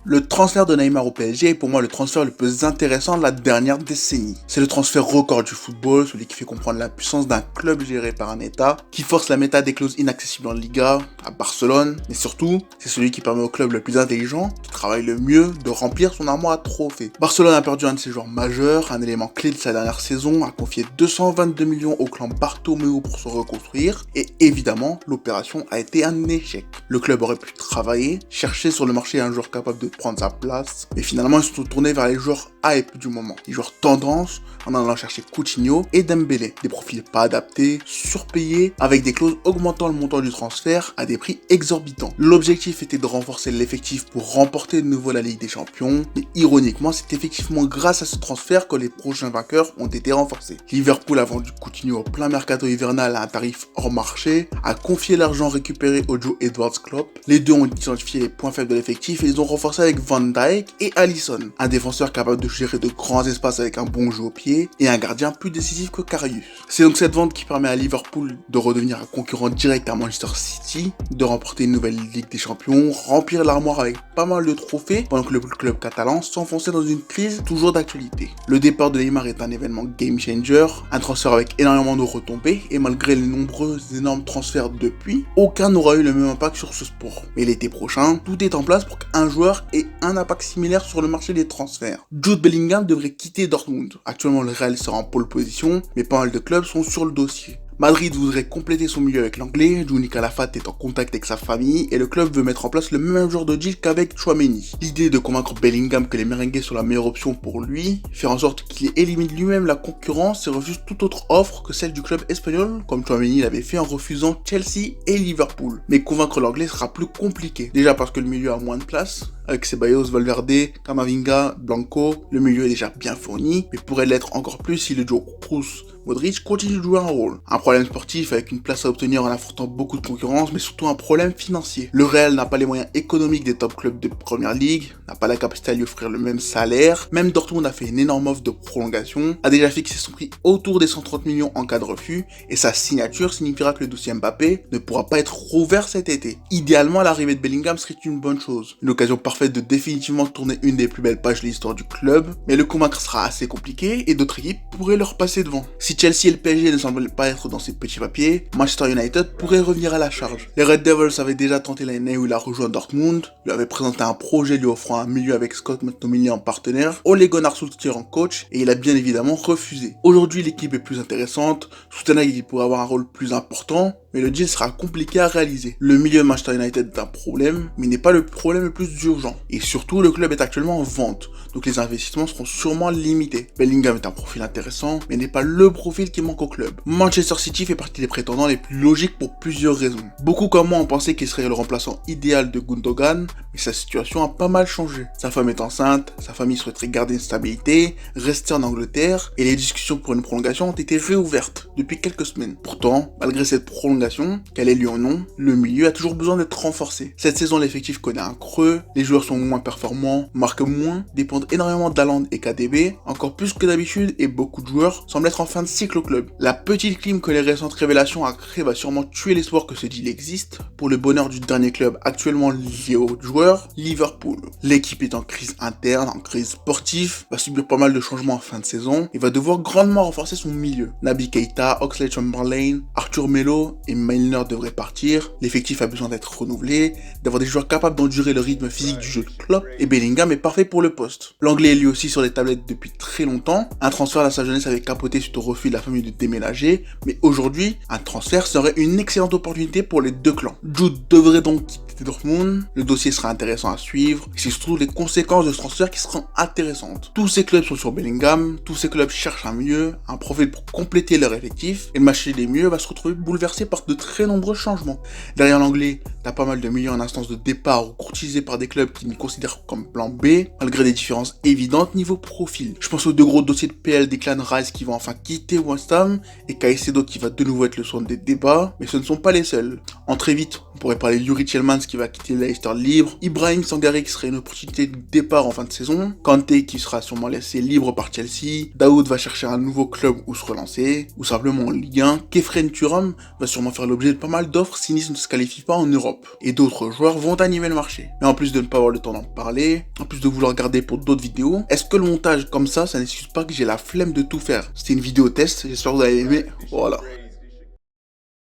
Le transfert de Neymar au PSG est pour moi le transfert le plus intéressant de la dernière décennie. C'est le transfert record du football, celui qui fait comprendre la puissance d'un club géré par un État, qui force la méta des clauses inaccessibles en Liga, à Barcelone, mais surtout, c'est celui qui permet au club le plus intelligent, qui travaille le mieux, de remplir son armoire à trophées. Barcelone a perdu un de ses joueurs majeurs, un élément clé de sa dernière saison, a confié 222 millions au clan Bartomeu pour se reconstruire, et évidemment, l'opération a été un échec. Le club aurait pu travailler, chercher sur le marché un joueur capable de prendre sa place, mais finalement ils se sont tournés vers les joueurs hype du moment, les joueurs tendance, en allant chercher Coutinho et Dembélé, des profils pas adaptés, surpayés, avec des clauses augmentant le montant du transfert à des prix exorbitants. L'objectif était de renforcer l'effectif pour remporter de nouveau la Ligue des Champions, mais ironiquement c'est effectivement grâce à ce transfert que les prochains vainqueurs ont été renforcés. Liverpool a vendu Coutinho au plein mercato hivernal à un tarif hors marché, a confié l'argent récupéré au Joe Edwards Klopp, les deux ont identifié les points faibles de l'effectif et ils ont renforcé avec Van Dijk et Alisson, un défenseur capable de gérer de grands espaces avec un bon jeu au pied et un gardien plus décisif que Karius. C'est donc cette vente qui permet à Liverpool de redevenir un concurrent direct à Manchester City, de remporter une nouvelle Ligue des Champions, remplir l'armoire avec pas mal de trophées pendant que le club catalan s'enfonçait dans une crise toujours d'actualité. Le départ de Neymar est un événement game changer, un transfert avec énormément de retombées et malgré les nombreux énormes transferts depuis, aucun n'aura eu le même impact sur ce sport. Mais l'été prochain, tout est en place pour qu'un joueur ait un impact similaire sur le marché des transferts. Jude Bellingham devrait quitter Dortmund. Actuellement, le Real sera en pole position, mais pas mal de clubs sont sur le dossier. Madrid voudrait compléter son milieu avec l'anglais, Djouni Calafat est en contact avec sa famille et le club veut mettre en place le même genre de deal qu'avec Tchouaméni. L'idée est de convaincre Bellingham que les merengues sont la meilleure option pour lui, faire en sorte qu'il élimine lui-même la concurrence et refuse toute autre offre que celle du club espagnol, comme Tchouaméni l'avait fait en refusant Chelsea et Liverpool. Mais convaincre l'anglais sera plus compliqué, déjà parce que le milieu a moins de place, avec Ceballos, Valverde, Camavinga, Blanco, le milieu est déjà bien fourni, mais pourrait l'être encore plus si le duo Kroos Modric continue de jouer un rôle. Un problème sportif avec une place à obtenir en affrontant beaucoup de concurrence, mais surtout un problème financier. Le Real n'a pas les moyens économiques des top clubs de Première Ligue, n'a pas la capacité à lui offrir le même salaire, même Dortmund a fait une énorme offre de prolongation, a déjà fixé son prix autour des 130 millions en cas de refus, et sa signature signifiera que le dossier Mbappé ne pourra pas être rouvert cet été. Idéalement, l'arrivée de Bellingham serait une bonne chose, une occasion parfaite de définitivement tourner une des plus belles pages de l'histoire du club, mais le convaincre sera assez compliqué et d'autres équipes pourraient leur passer devant. Si Chelsea et le PSG ne semblent pas être dans ces petits papiers, Manchester United pourrait revenir à la charge. Les Red Devils avaient déjà tenté l'année où il a rejoint Dortmund, lui avait présenté un projet lui offrant un milieu avec Scott McTominay en partenaire, Ole Gunnar Solskjaer en coach, et il a bien évidemment refusé. Aujourd'hui, l'équipe est plus intéressante, Soutenag pourrait avoir un rôle plus important, mais le deal sera compliqué à réaliser. Le milieu de Manchester United est un problème, mais n'est pas le problème le plus urgent. Et surtout, le club est actuellement en vente, donc les investissements seront sûrement limités. Bellingham est un profil intéressant, mais n'est pas le profil qui manque au club. Manchester City fait partie des prétendants les plus logiques pour plusieurs raisons. Beaucoup comme moi ont pensé qu'il serait le remplaçant idéal de Gundogan, mais sa situation a pas mal changé. Sa femme est enceinte, sa famille souhaiterait garder une stabilité, rester en Angleterre, et les discussions pour une prolongation ont été réouvertes depuis quelques semaines. Pourtant, malgré cette prolongation, qu'elle ait lieu ou non, le milieu a toujours besoin d'être renforcé. Cette saison, l'effectif connaît un creux, les joueurs sont moins performants, marquent moins, dépendent énormément d'Haaland et KDB, encore plus que d'habitude, et beaucoup de joueurs semblent être en fin de cycle au club. La petite clim que les récentes révélations a créée va sûrement tuer l'espoir que ce deal existe, pour le bonheur du dernier club actuellement lié aux joueurs, Liverpool. L'équipe est en crise interne, en crise sportive, va subir pas mal de changements en fin de saison, et va devoir grandement renforcer son milieu. Naby Keita, Oxlade-Chamberlain, Arthur Melo et Milner devraient partir, l'effectif a besoin d'être renouvelé, d'avoir des joueurs capables d'endurer le rythme physique du jeu de Klopp, et Bellingham est parfait pour le poste. L'anglais est lui aussi sur les tablettes depuis très longtemps, un transfert à sa jeunesse avait capoté suite au refus de la famille de déménager, mais aujourd'hui, un transfert serait une excellente opportunité pour les deux clans. Jude devrait donc quitter Dortmund, le dossier sera intéressant à suivre, et c'est surtout les conséquences de ce transfert qui seront intéressantes. Tous ces clubs sont sur Bellingham, tous ces clubs cherchent un milieu, un profil pour compléter leur effectif, et le marché des milieux va se retrouver bouleversé par de très nombreux changements. Derrière l'anglais, t'as pas mal de milieux en instance de départ ou courtisés par des clubs qui m'y considèrent comme plan B, malgré des différences évidentes niveau profil. Je pense aux deux gros dossiers de PL des clans Rice qui vont enfin quitter West Ham, et Caicedo qui va de nouveau être le centre des débats, mais ce ne sont pas les seuls. En très vite, on pourrait parler de Yuri Tielemans qui va quitter Leicester libre, Ibrahim Sangaré qui serait une opportunité de départ en fin de saison, Kanté qui sera sûrement laissé libre par Chelsea, Daoud va chercher un nouveau club où se relancer, ou simplement en Ligue 1, Kefren Turam va sûrement faire l'objet de pas mal d'offres si Nice ne se qualifie pas en Europe, et d'autres joueurs vont animer le marché. Mais en plus de ne pas avoir le temps d'en parler, en plus de vouloir garder pour d'autres vidéos, est-ce que le montage comme ça n'excuse pas que j'ai la flemme de tout faire? C'était une vidéo test, j'espère que vous avez aimé, voilà.